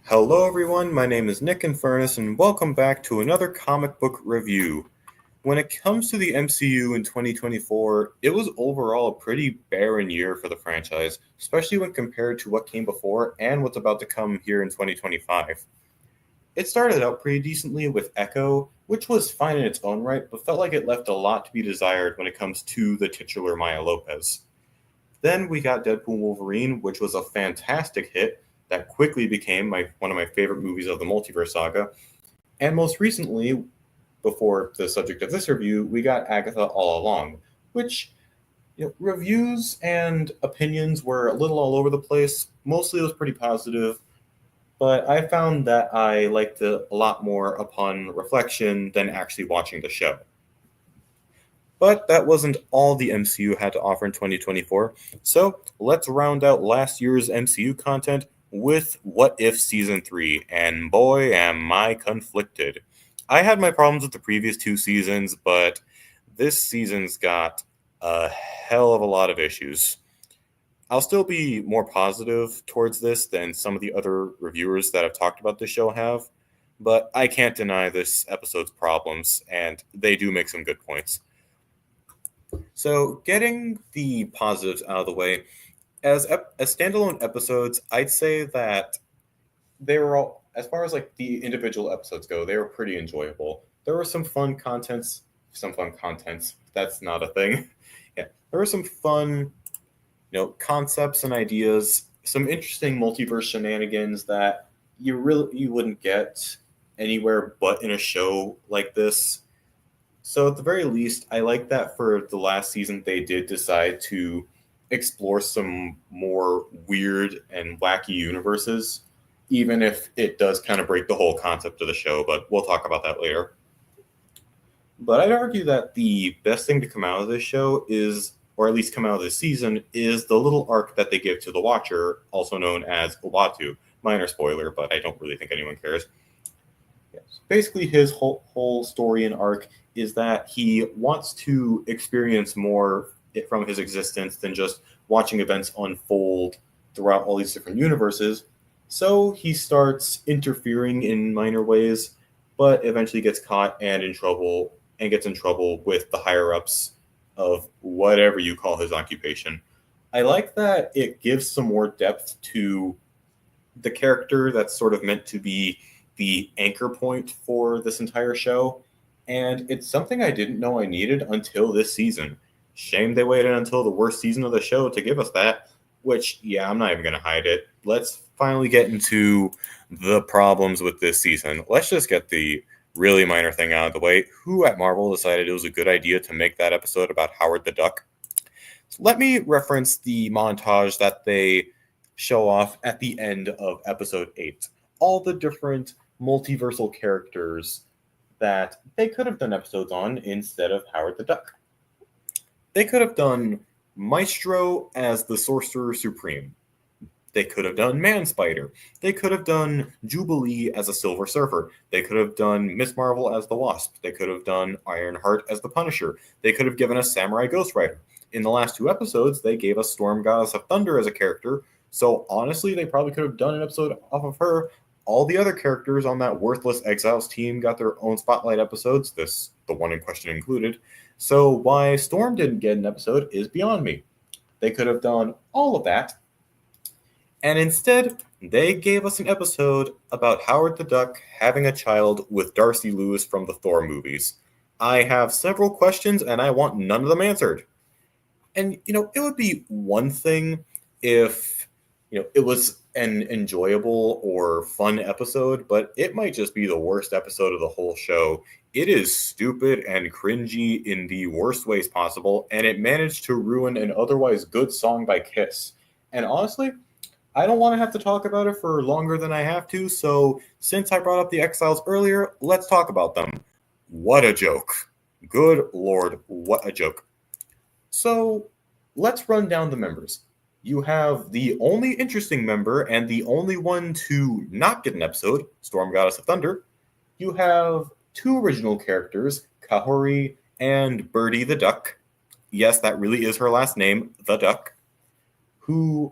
Hello, everyone. My name is Nick Infernus, and welcome back to another comic book review. When it comes to the MCU in 2024, it was overall a pretty barren year for the franchise, especially when compared to what came before and what's about to come here in 2025. It started out pretty decently with Echo, which was fine in its own right, but felt like it left a lot to be desired when it comes to the titular Maya Lopez. Then we got Deadpool Wolverine, which was a fantastic hit that quickly became one of my favorite movies of the multiverse saga. And most recently, before the subject of this review, we got Agatha All Along, which reviews and opinions were a little all over the place. Mostly it was pretty positive, but I found that I liked it a lot more upon reflection than actually watching the show. But that wasn't all the MCU had to offer in 2024. So let's round out last year's MCU content with What If Season 3. And boy, am I conflicted. I had my problems with the previous two seasons, but this season's got a hell of a lot of issues. I'll still be more positive towards this than some of the other reviewers that have talked about this show have, but I can't deny this episode's problems, and they do make some good points. So, getting the positives out of the way, as standalone episodes, I'd say that they were all, as far as like the individual episodes go, they were pretty enjoyable. There were some fun contents. That's not a thing. Yeah, there were some fun, concepts and ideas. Some interesting multiverse shenanigans that you wouldn't get anywhere but in a show like this. So at the very least, I like that for the last season they did decide to explore some more weird and wacky universes, even if it does kind of break the whole concept of the show, but we'll talk about that later. But I'd argue that the best thing to come out of this show is, or at least come out of this season, is the little arc that they give to the Watcher, also known as Uatu. Minor spoiler, but I don't really think anyone cares. Yes. Basically, his whole story and arc is that he wants to experience more from his existence than just watching events unfold throughout all these different universes. So he starts interfering in minor ways, but eventually gets caught and gets in trouble with the higher ups of whatever you call his occupation. I like that it gives some more depth to the character that's sort of meant to be the anchor point for this entire show. And it's something I didn't know I needed until this season. Shame they waited until the worst season of the show to give us that, which, yeah, I'm not even going to hide it. Let's finally get into the problems with this season. Let's just get the really minor thing out of the way. Who at Marvel decided it was a good idea to make that episode about Howard the Duck? So let me reference the montage that they show off at the end of episode 8. All the different multiversal characters that they could have done episodes on instead of Howard the Duck. They could have done Maestro as the Sorcerer Supreme. They could have done Man Spider. They could have done Jubilee as a Silver Surfer. They could have done Miss Marvel as the Wasp. They could have done Ironheart as the Punisher. They could have given us Samurai Ghost Rider. In the last two episodes, they gave us Storm Goddess of Thunder as a character, so honestly, they probably could have done an episode off of her. All the other characters on that worthless Exiles team got their own spotlight episodes, the one in question included. So why Storm didn't get an episode is beyond me. They could have done all of that. And instead, they gave us an episode about Howard the Duck having a child with Darcy Lewis from the Thor movies. I have several questions and I want none of them answered. And, it would be one thing if, it was an enjoyable or fun episode, but it might just be the worst episode of the whole show. It is stupid and cringy in the worst ways possible, and it managed to ruin an otherwise good song by Kiss. And honestly, I don't want to have to talk about it for longer than I have to, so since I brought up the Exiles earlier, let's talk about them. What a joke. Good Lord, what a joke. So let's run down the members. You have the only interesting member and the only one to not get an episode, Storm Goddess of Thunder. You have two original characters, Kahori and Birdie the Duck. Yes, that really is her last name, the Duck, who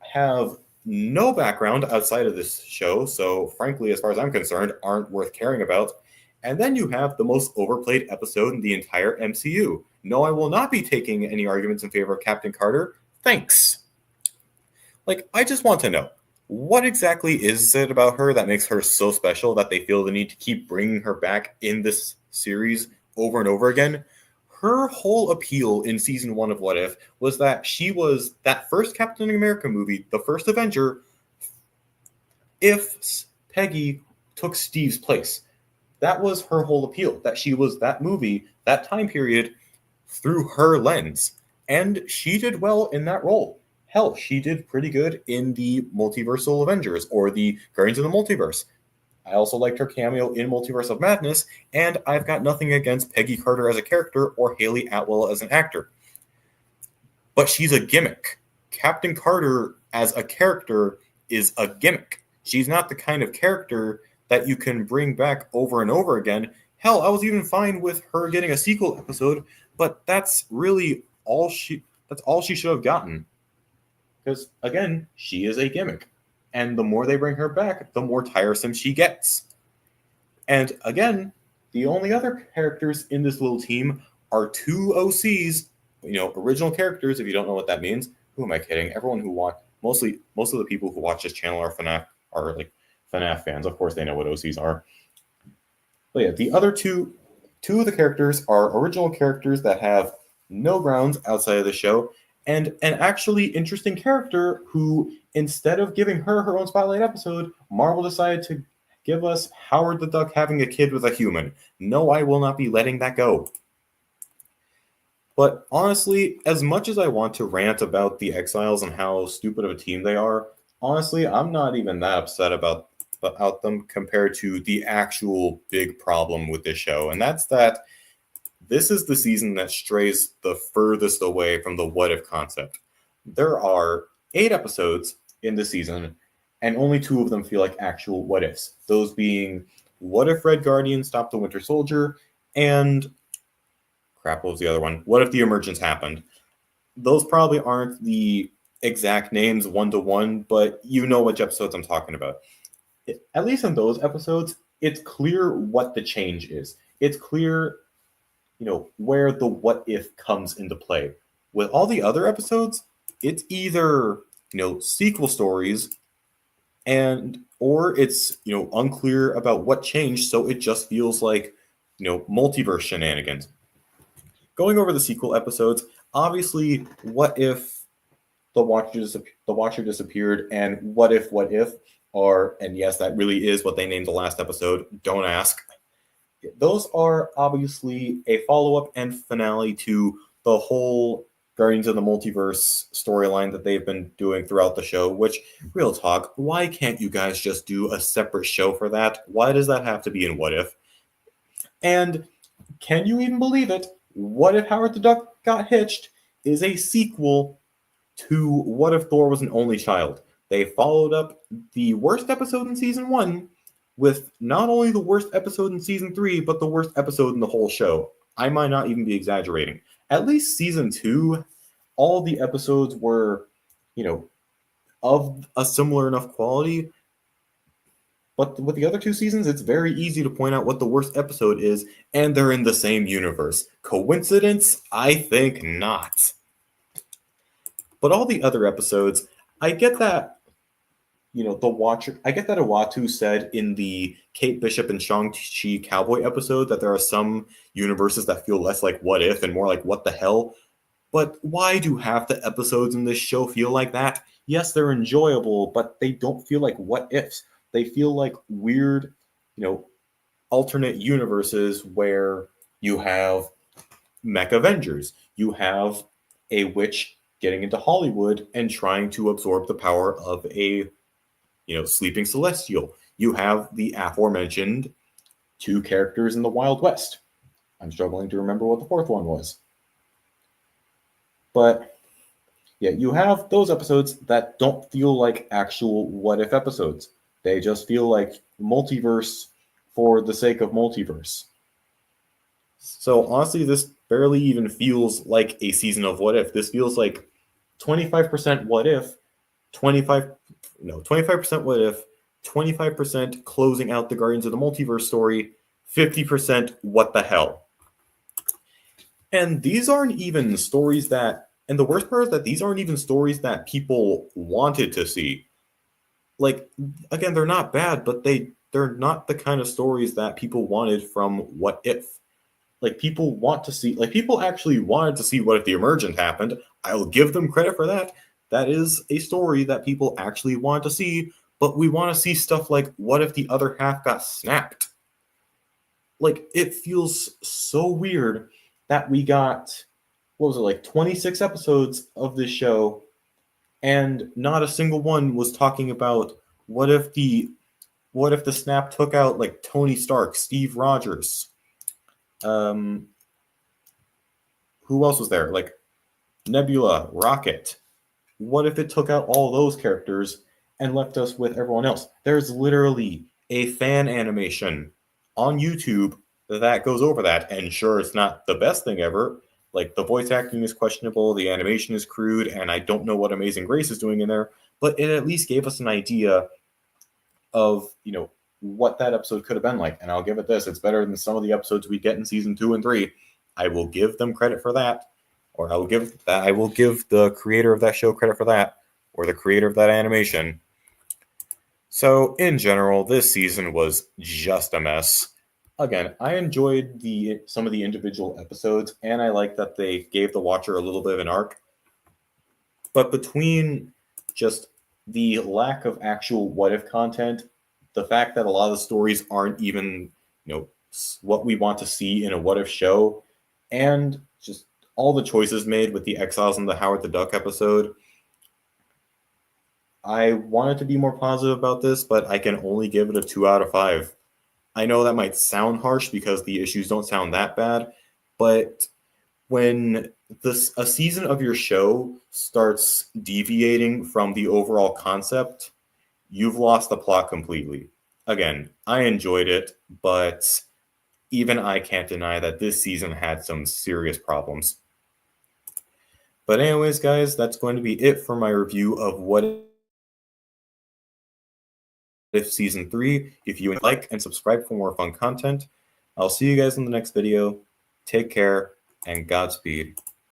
have no background outside of this show, so frankly, as far as I'm concerned, aren't worth caring about. And then you have the most overplayed episode in the entire MCU. No, I will not be taking any arguments in favor of Captain Carter. Thanks. Like, I just want to know, what exactly is it about her that makes her so special that they feel the need to keep bringing her back in this series over and over again? Her whole appeal in season 1 of What If was that she was that first Captain America movie, the first Avenger, if Peggy took Steve's place. That was her whole appeal, that she was that movie, that time period, through her lens. And she did well in that role. Hell, she did pretty good in the Multiversal Avengers or the Guardians of the Multiverse. I also liked her cameo in Multiverse of Madness, and I've got nothing against Peggy Carter as a character or Haley Atwell as an actor. But she's a gimmick. Captain Carter as a character is a gimmick. She's not the kind of character that you can bring back over and over again. Hell, I was even fine with her getting a sequel episode, but that's really all she should have gotten. Because again, she is a gimmick. And the more they bring her back, the more tiresome she gets. And again, the only other characters in this little team are 2 OCs, original characters, if you don't know what that means. Who am I kidding? Everyone who most of the people who watch this channel are FNAF fans. Of course they know what OCs are. But yeah, the other two of the characters are original characters that have no grounds outside of the show, and an actually interesting character who, instead of giving her own spotlight episode, Marvel decided to give us Howard the Duck having a kid with a human. No, I will not be letting that go. But honestly, as much as I want to rant about the Exiles and how stupid of a team they are, honestly, I'm not even that upset about them compared to the actual big problem with this show. And that's that this is the season that strays the furthest away from the what if concept. There are 8 episodes in the season, and only 2 of them feel like actual what ifs. Those being What If Red Guardian stopped the Winter Soldier, and what was the other one? What If the Emergence happened? Those probably aren't the exact names one-to-one, but you know which episodes I'm talking about. At least in those episodes, it's clear what the change is. It's clear where the what if comes into play. With all the other episodes, it's either, sequel stories or it's, unclear about what changed, so it just feels like, multiverse shenanigans. Going over the sequel episodes, obviously, what if the Watcher disappeared, and what if are, and yes, that really is what they named the last episode, don't ask. Those are obviously a follow-up and finale to the whole Guardians of the Multiverse storyline that they've been doing throughout the show, which, real talk, why can't you guys just do a separate show for that? Why does that have to be in What If? And can you even believe it? What If Howard the Duck Got Hitched is a sequel to What If Thor Was an Only Child. They followed up the worst episode in season 1 with not only the worst episode in season 3, but the worst episode in the whole show. I might not even be exaggerating. At least season 2, all the episodes were, of a similar enough quality. But with the other 2 seasons, it's very easy to point out what the worst episode is, and they're in the same universe. Coincidence? I think not. But all the other episodes, I get that the Watcher, I get that Uatu said in the Kate Bishop and Shang-Chi Cowboy episode that there are some universes that feel less like what if and more like what the hell. But why do half the episodes in this show feel like that? Yes, they're enjoyable, but they don't feel like what ifs. They feel like weird, alternate universes where you have mech Avengers. You have a witch getting into Hollywood and trying to absorb the power of a sleeping celestial. You have the aforementioned 2 characters in the Wild West. I'm struggling to remember what the 4th one was. But yeah, you have those episodes that don't feel like actual what if episodes. They just feel like multiverse for the sake of multiverse. So honestly, this barely even feels like a season of what if. This feels like 25% what if 25% what if, 25% closing out the Guardians of the Multiverse story, 50% what the hell. And these aren't even stories that, and the worst part is that these aren't even stories that people wanted to see. Like, again, they're not bad, but they're not the kind of stories that people wanted from What If. Like, people want to see, like, people actually wanted to see What If the Emergent happened. I'll give them credit for that. That is a story that people actually want to see, but we want to see stuff like what if the other half got snapped? Like, it feels so weird that we got, what was it, like 26 episodes of this show, and not a single one was talking about what if the snap took out like Tony Stark, Steve Rogers, who else was there? Like Nebula, Rocket. What if it took out all those characters and left us with everyone else? There's literally a fan animation on YouTube that goes over that, and sure, it's not the best thing ever. Like, the voice acting is questionable, the animation is crude, and I don't know what Amazing Grace is doing in there, but it at least gave us an idea of, what that episode could have been like. And I'll give it this: it's better than some of the episodes we get in season 2 and 3. I will give them credit for that. Or I will give the creator of that show credit for that, or the creator of that animation. So in general, this season was just a mess. Again, I enjoyed some of the individual episodes, and I like that they gave the watcher a little bit of an arc. But between just the lack of actual what if content, the fact that a lot of the stories aren't even, what we want to see in a what if show, and just all the choices made with the Exiles and the Howard the Duck episode, I wanted to be more positive about this, but I can only give it a 2 out of 5. I know that might sound harsh because the issues don't sound that bad, but when a season of your show starts deviating from the overall concept, you've lost the plot completely. Again, I enjoyed it, but even I can't deny that this season had some serious problems. But anyways, guys, that's going to be it for my review of What If Season 3. If you like and subscribe for more fun content, I'll see you guys in the next video. Take care, and Godspeed.